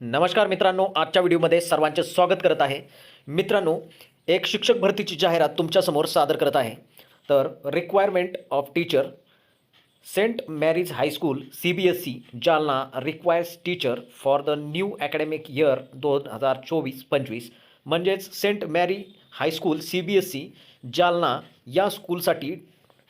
नमस्कार मित्रांनो, आजच्या व्हिडिओमध्ये सर्वांचे स्वागत करत आहे. मित्रांनो, एक शिक्षक भरतीची जाहिरात तुमच्यासमोर सादर करत आहे. तर requirement of teacher, Saint Mary's high school CBSE Jalna requires teacher for the new academic year 2024-25. म्हणजेच सेंट मॅरी हायस्कूल CBSE जालना या स्कूलसाठी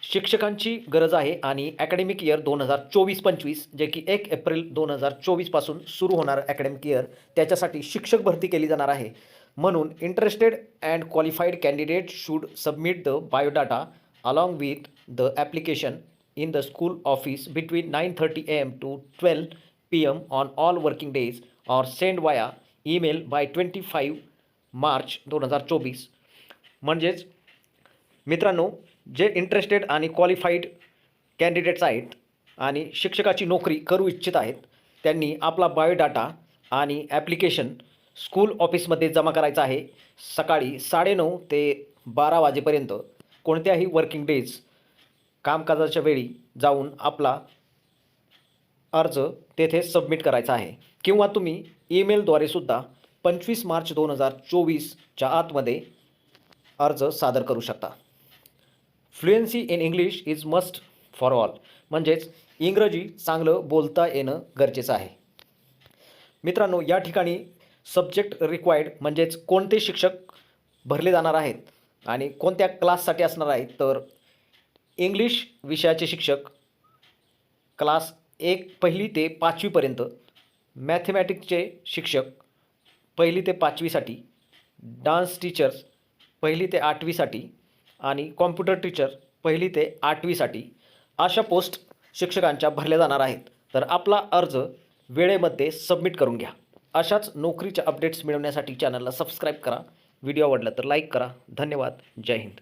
शिक्षकांची गरज आहे आणि अकॅडमिक इयर 2024-25 जे की 1 एप्रिल 2024 पासून सुरू होणार अकॅडमिक इयर, त्याच्यासाठी शिक्षक भरती केली जाणार आहे. म्हणून interested and qualified candidate should submit the biodata along with the application in the school office between 9:30 a.m. to 12 p.m. on all working days or send via email by 25 March 2024. म्हणजेच मित्रांनो, जे इंटरेस्टेड आणि क्वालिफाईड कॅन्डिडेट्स आहेत आणि शिक्षकाची नोकरी करू इच्छित आहेत, त्यांनी आपला बायोडाटा आणि ॲप्लिकेशन स्कूल ऑफिसमध्ये जमा करायचा आहे. सकाळी 9:30 ते 12 वाजेपर्यंत कोणत्याही वर्किंग डेज कामकाजाच्या वेळी जाऊन आपला अर्ज तेथे सबमिट करायचा आहे. किंवा तुम्ही ईमेलद्वारे सुद्धा 25 मार्च 2024च्या आतमध्ये अर्ज सादर करू शकता. Fluency in English is must for all. म्हणजेच इंग्रजी चांगलं बोलता येणं गरजेचं आहे. मित्रांनो, या ठिकाणी सब्जेक्ट रिक्वायर्ड म्हणजेच कोणते शिक्षक भरले जाणार आहेत आणि कोणत्या क्लाससाठी असणार आहेत, तर इंग्लिश विषयाचे शिक्षक क्लास 1 पहिली ते 5वी पर्यंत, मॅथमॅटिक्सचे शिक्षक 1ली ते 5वीसाठी, डान्स टीचर्स 1ली ते 8वीसाठी आणि कॉम्प्युटर टीचर 1ली ते 8वीसाठी अशा पोस्ट शिक्षकांच्या भरल्या जाणार आहेत. तर आपला अर्ज वेळेमध्ये सबमिट करून घ्या. अशाच नोकरीच्या अपडेट्स मिळवण्यासाठी चॅनलला सबस्क्राईब करा. व्हिडिओ आवडला तर लाईक करा. धन्यवाद. जय हिंद.